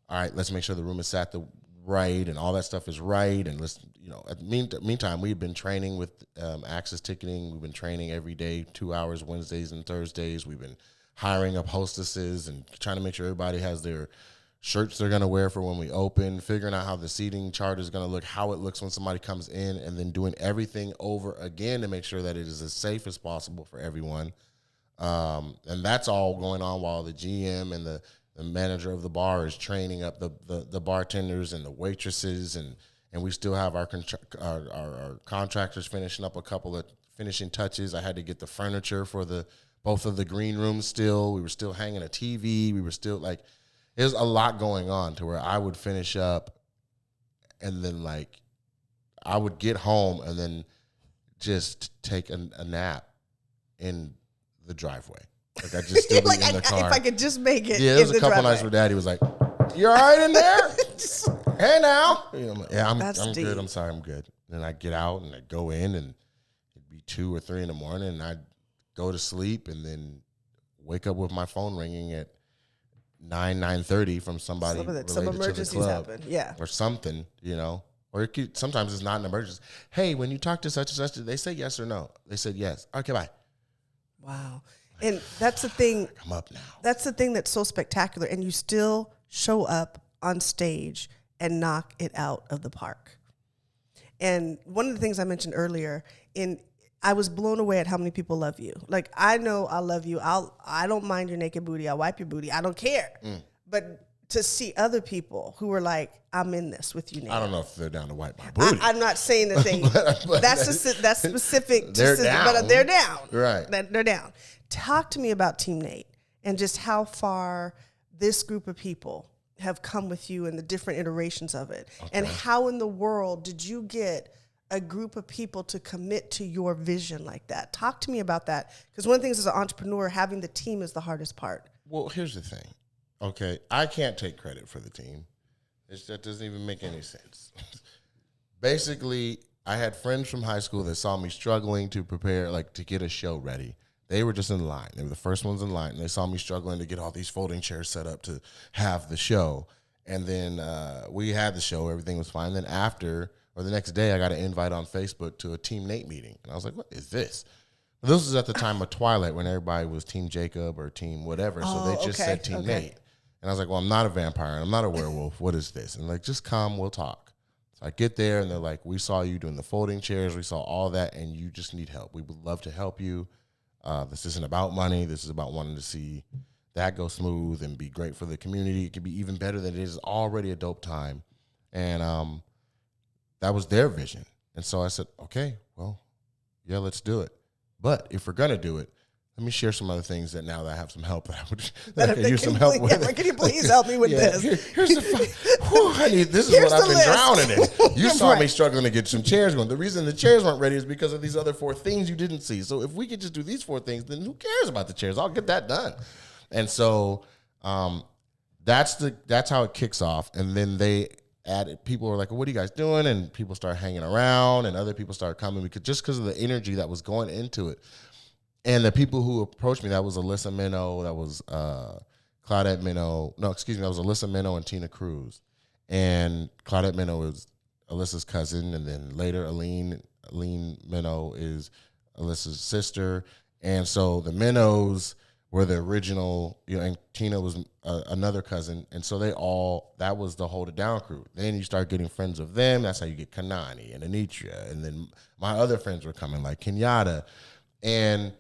all right, let's make sure the room is sat right and all that stuff is right. And let's, at the meantime, we've been training with access ticketing. We've been training every day, 2 hours, Wednesdays and Thursdays. We've been hiring up hostesses and trying to make sure everybody has their shirts they're going to wear for when we open, figuring out how the seating chart is going to look, how it looks when somebody comes in, and then doing everything over again to make sure that it is as safe as possible for everyone. And that's all going on while the GM and the manager of the bar is training up the bartenders and the waitresses, and we still have our contractors finishing up a couple of finishing touches. I had to get the furniture for both of the green rooms still. We were still hanging a TV. We were still there's a lot going on to where I would finish up and then I would get home and then just take a nap in the driveway. I just still be in the car. If I could just make it. Yeah, there was a couple nights where Daddy was like, "You all right in there? Hey now." I'm deep. good. I'm sorry, I'm good. Then I'd get out and I'd go in, and it'd be 2 or 3 in the morning, and I'd go to sleep and then wake up with my phone ringing at 9:30 from somebody related some emergencies to the club, happen, yeah, or something, Or sometimes it's not an emergency. Hey, when you talk to such and such, did they say yes or no? They said yes. Okay, bye. Wow. And that's the thing. I'm up now. That's the thing that's so spectacular. And you still show up on stage and knock it out of the park. And one of the things I mentioned earlier, I was blown away at how many people love you. Like, I know I love you. I don't mind your naked booty. I'll wipe your booty. I don't care. But to see other people who were like, I'm in this with you now. I don't know if they're down to wipe my booty. I'm not saying that they, but that's specific. They're down. But they're down. Right. They're down. Talk to me about Team Nate and just how far this group of people have come with you and the different iterations of it. Okay. And how in the world did you get a group of people to commit to your vision like that? Talk to me about that. Because one of the things as an entrepreneur, having the team is the hardest part. Well, here's the thing. Okay, I can't take credit for the team. That doesn't even make any sense. Basically, I had friends from high school that saw me struggling to prepare, like to get a show ready. They were just in line. They were the first ones in line, and they saw me struggling to get all these folding chairs set up to have the show. And then we had the show. Everything was fine. Then after, or the next day, I got an invite on Facebook to a Team Nate meeting. And I was like, what is this? This was at the time of Twilight when everybody was Team Jacob or Team whatever. So they just said Team Nate. And I was like, well, I'm not a vampire. I'm not a werewolf. What is this? And like, just come, we'll talk. So I get there, and they're like, we saw you doing the folding chairs. We saw all that, and you just need help. We would love to help you. This isn't about money. This is about wanting to see that go smooth and be great for the community. It could be even better than it is already a dope time. And that was their vision. And so I said, okay, well, yeah, let's do it. But if we're going to do it, let me share some other things that now that I have some help that I could use some help with. Yeah, can you please help me with this? Here's the this is what I've been drowning in. You saw me struggling to get some chairs going. The reason the chairs weren't ready is because of these other 4 things you didn't see. So if we could just do these 4 things, then who cares about the chairs? I'll get that done. And so that's how it kicks off. And then they added, people were like, well, what are you guys doing? And people start hanging around, and other people start coming because of the energy that was going into it. And the people who approached me, that was Alyssa Minnow, that was Claudette Minnow. No, excuse me, that was Alyssa Minnow and Tina Cruz. And Claudette Minnow was Alyssa's cousin, and then later Aline Minnow is Alyssa's sister. And so the Minnows were the original, and Tina was another cousin. And so that was the Hold It Down crew. Then you start getting friends of them. That's how you get Kanani and Anitra. And then my other friends were coming, like Kenyatta. And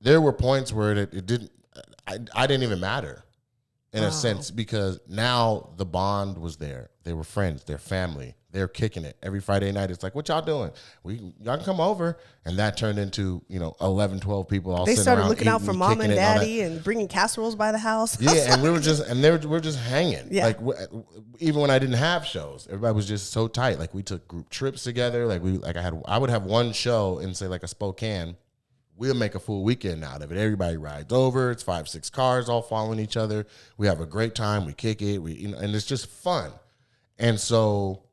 there were points where it didn't, I didn't even matter in a sense, because now the bond was there. They were friends, they're family, they're kicking it. Every Friday night, it's like, what y'all doing? Y'all can come over. And that turned into, 11, 12 people all sitting around. They started looking out for mom and daddy and bringing casseroles by the house. Yeah, and we were just hanging. Yeah. Like, even when I didn't have shows, everybody was just so tight. Like, we took group trips together. I would have one show in, say, like a Spokane. We'll make a full weekend out of it. Everybody rides over. It's 5, 6 cars all following each other. We have a great time. We kick it. And it's just fun. And so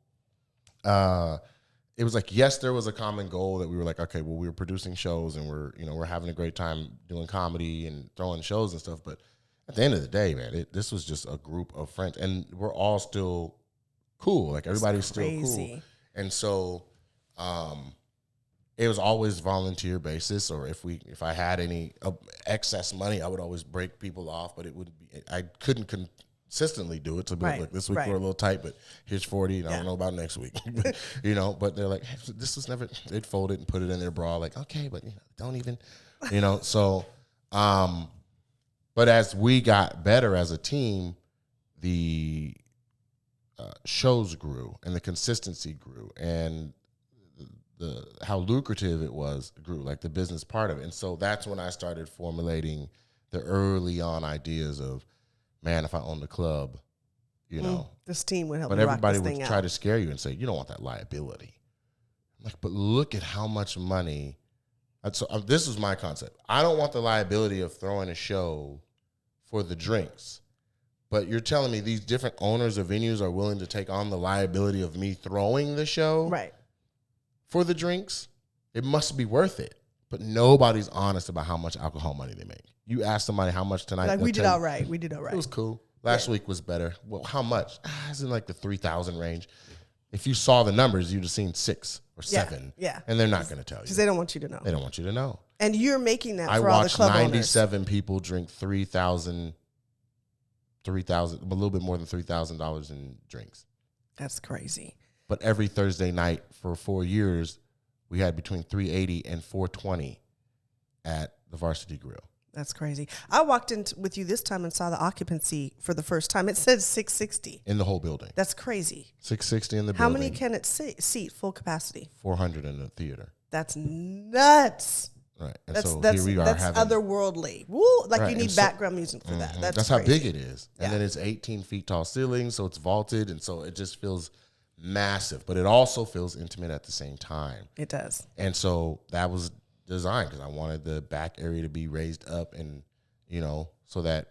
it was like, yes, there was a common goal that we were like, okay, well, we were producing shows and we're having a great time doing comedy and throwing shows and stuff. But at the end of the day, man, this was just a group of friends, and we're all still cool. Like, everybody's still cool. And so it was always volunteer basis, or if I had any excess money, I would always break people off, but I couldn't consistently do it. So look, this week we're a little tight, but here's 40, and I don't know about next week. But they're like, hey, this was never, they'd fold it and put it in their bra, like, okay, but don't even, so, but as we got better as a team, the shows grew and the consistency grew, and how lucrative it grew, like the business part of it. And so that's when I started formulating the early on ideas of, man, if I owned the club, this team would help. But everybody would try to scare you and say, you don't want that liability. I'm like, but look at how much money. So this was my concept. I don't want the liability of throwing a show for the drinks. But you're telling me these different owners of venues are willing to take on the liability of me throwing the show? Right. For the drinks, it must be worth it. But nobody's honest about how much alcohol money they make. You ask somebody how much tonight. Like, we did all right. It was cool. Last week was better. Well, how much? It's in like the 3,000 range. If you saw the numbers, you'd have seen 6 or 7. Yeah. And they're not going to tell you. Because they don't want you to know. They don't want you to know. And you're making that for all the club owners. I watched 97 people drink 3,000, a little bit more than $3,000 in drinks. That's crazy. But every Thursday night for 4 years, we had between 380 and 420 at the Varsity Grill. That's crazy. I walked in with you this time and saw the occupancy for the first time. It says 660. In the whole building. That's crazy. 660 in the How building. many can it seat full capacity? 400 in the theater. That's nuts. Right. And That's here we are that's having otherworldly. Woo, like right, you need background music for that. That's how crazy. big it is. And then it's 18 feet tall ceilings, so it's vaulted, and so it just feels massive, but it also feels intimate at the same time. It does. And so that was designed because I wanted the back area to be raised up and, so that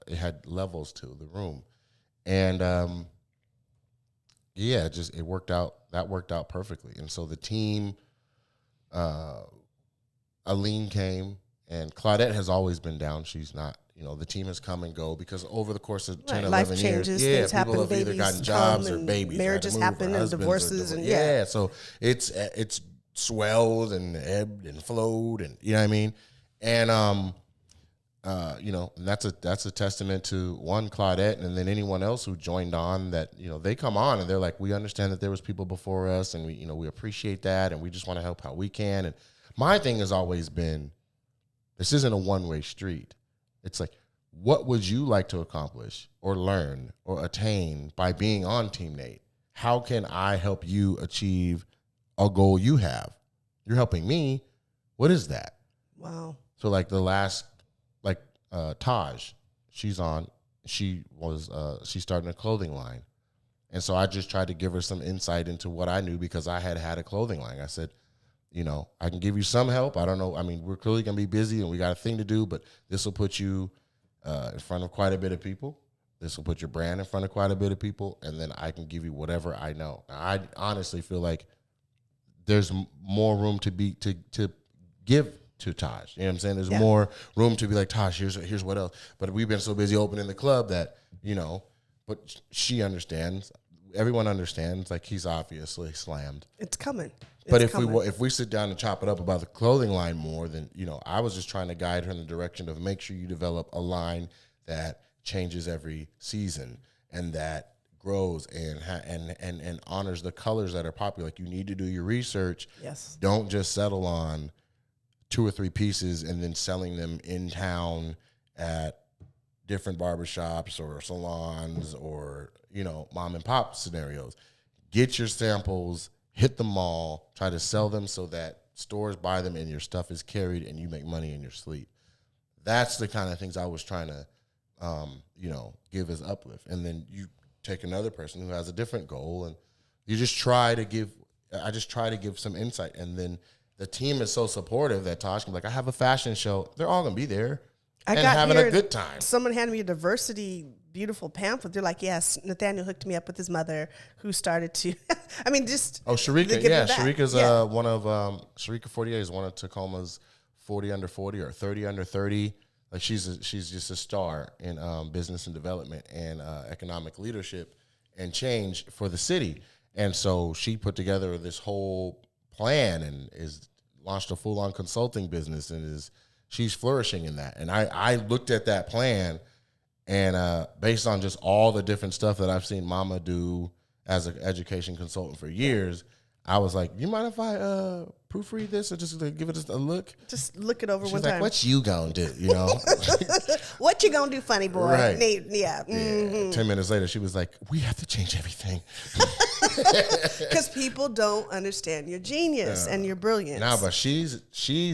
it had levels to the room. And, it worked out. That worked out perfectly. And so the team, Aline came, and Claudette has always been down. She's not, the team has come and go because over the course of 10, 11 Life years, changes, people things happen, have either babies gotten jobs or and babies. marriages had to move, happen or and husbands divorces or and so it's swelled and ebbed and flowed and you know what I mean? And and that's a testament to one, Claudette, and then anyone else who joined on that, they come on and they're like, we understand that there was people before us and we appreciate that and we just want to help how we can. And my thing has always been, this isn't a one-way street. It's like, what would you like to accomplish or learn or attain by being on Team Nate? How can I help you achieve a goal you have? You're helping me. What is that? Wow. So like the last, Taj, she's on, she's starting a clothing line. And so I just tried to give her some insight into what I knew because I had a clothing line. I said, I can give you some help. I don't know. I mean, we're clearly going to be busy and we got a thing to do, but this will put you in front of quite a bit of people. This will put your brand in front of quite a bit of people. And then I can give you whatever I know. Now, I honestly feel like there's more room to give to Taj. You know what I'm saying? There's more room to be like, Taj, here's what else. But we've been so busy opening the club that, but she understands. Everyone understands. Like, he's obviously slammed. It's coming. But if we sit down and chop it up about the clothing line more, then, I was just trying to guide her in the direction of make sure you develop a line that changes every season and that grows and honors the colors that are popular. Like, you need to do your research. Yes. Don't just settle on 2 or 3 pieces and then selling them in town at different barbershops or salons or, mom and pop scenarios. Get your samples, hit the mall, try to sell them so that stores buy them and your stuff is carried and you make money in your sleep. That's the kind of things I was trying to, give as uplift. And then you take another person who has a different goal and you just try to give some insight. And then the team is so supportive that Tosh can be like, I have a fashion show. They're all going to be there and having a good time. Someone handed me a diversity, beautiful pamphlet. They're like, yes, Nathaniel hooked me up with his mother who started to, Sharika. Yeah, Sharika's one of, Sharika 48 is one of Tacoma's 40 under 40 or 30 under 30. Like she's just a star in business and development and economic leadership and change for the city. And so she put together this whole plan and is launched a full-on consulting business and she's flourishing in that. And I looked at that plan and based on just all the different stuff that I've seen Mama do as an education consultant for years, I was like, you mind if I proofread this or just give it a look? Just look it over She's one like, time. what you gonna do, What you gonna do, funny boy? Right. Nate, yeah. Mm-hmm. 10 minutes later, she was like, we have to change everything. Because people don't understand your genius and your brilliance. No, but she's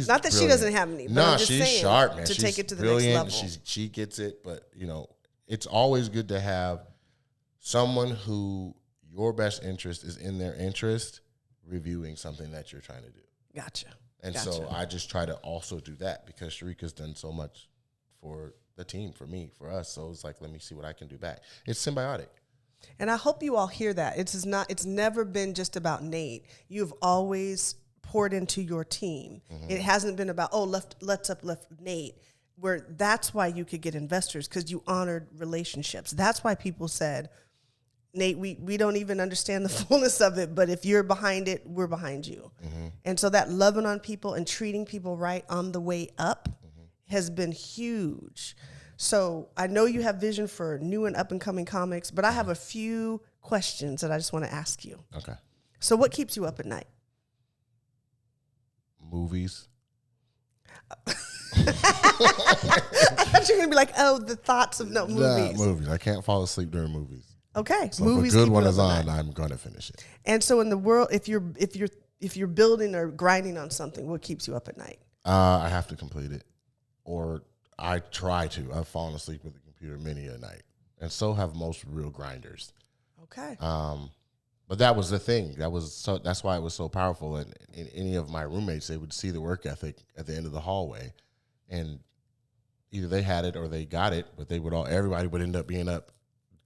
not that brilliant. she doesn't have any. But no, I'm just she's saying, sharp, man. To she's take it to the brilliant. next level. She gets it, but it's always good to have someone who your best interest is in their interest reviewing something that you're trying to do. Gotcha. And so I just try to also do that because Sharika's done so much for the team, for me, for us. So it's like, let me see what I can do back. It's symbiotic. And I hope you all hear that. It's never been just about Nate. You've always poured into your team. Mm-hmm. It hasn't been about, let's uplift Nate, where that's why you could get investors, because you honored relationships. That's why people said, Nate, we don't even understand the fullness of it, but if you're behind it, we're behind you. Mm-hmm. And so that loving on people and treating people right on the way up has been huge. So I know you have vision for new and up-and-coming comics, but I have a few questions that I just want to ask you. Okay. So what keeps you up at night? Movies. I thought you were going to be like, oh, the thoughts of movies. Nah, movies. I can't fall asleep during movies. Okay. So Movies if a good keep one you is up at on, night. I'm going to finish it. And so in the world, if you're building or grinding on something, what keeps you up at night? I have to complete it, or I try to. I've fallen asleep with the computer many a night, and so have most real grinders. Okay. But that was the thing. That's why it was so powerful. And any of my roommates, they would see the work ethic at the end of the hallway, and either they had it or they got it. But everybody would end up being up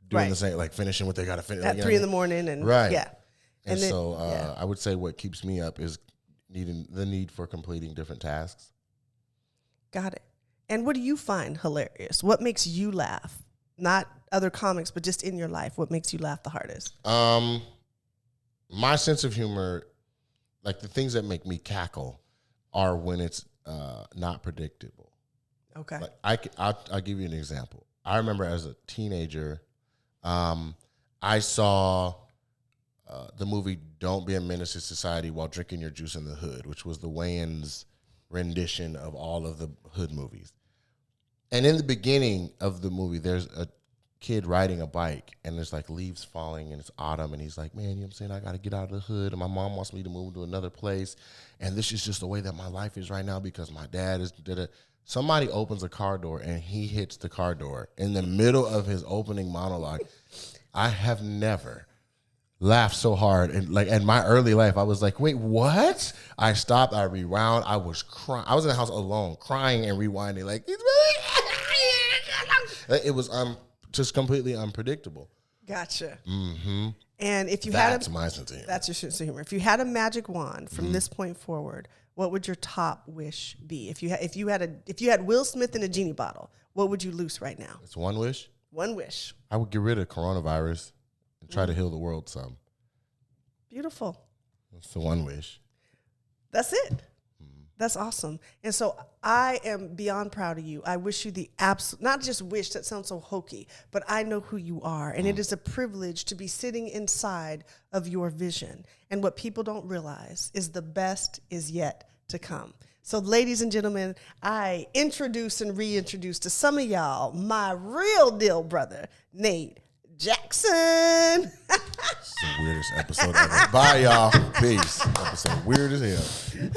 doing the same, like finishing what they got to finish At 3 a.m, and right. Yeah. And then, so I would say what keeps me up is the need for completing different tasks. Got it. And what do you find hilarious? What makes you laugh? Not other comics, but just in your life, what makes you laugh the hardest? My sense of humor, like the things that make me cackle, are when it's not predictable. Okay. Like I'll give you an example. I remember as a teenager, I saw the movie Don't Be a Menace to Society While Drinking Your Juice in the Hood, which was the Wayans rendition of all of the Hood movies. And in the beginning of the movie, there's a kid riding a bike, and there's like leaves falling, and it's autumn, and he's like, man, you know what I'm saying? I got to get out of the hood, and my mom wants me to move to another place, and this is just the way that my life is right now because my dad is Somebody opens a car door, and he hits the car door in the middle of his opening monologue. I have never laughed so hard. And like in my early life, I was like, wait, what? I stopped, I rewound, I was crying. I was in the house alone, crying and rewinding, like, it was just completely unpredictable. Gotcha. Mm-hmm. And if you That's my sense of humor. That's your sense of humor. If you had a magic wand from this point forward, what would your top wish be? If you had Will Smith in a genie bottle, what would you loose right now? It's one wish. One wish. I would get rid of coronavirus and try to heal the world some. Beautiful. That's the one wish. That's it. That's awesome. And so I am beyond proud of you. I wish you the absolute, not just wish, that sounds so hokey, but I know who you are. And it is a privilege to be sitting inside of your vision. And what people don't realize is the best is yet to come. So ladies and gentlemen, I introduce and reintroduce to some of y'all my real deal brother, Nate Jackson. It's the weirdest episode ever. Bye, y'all. Peace. Episode weird as hell.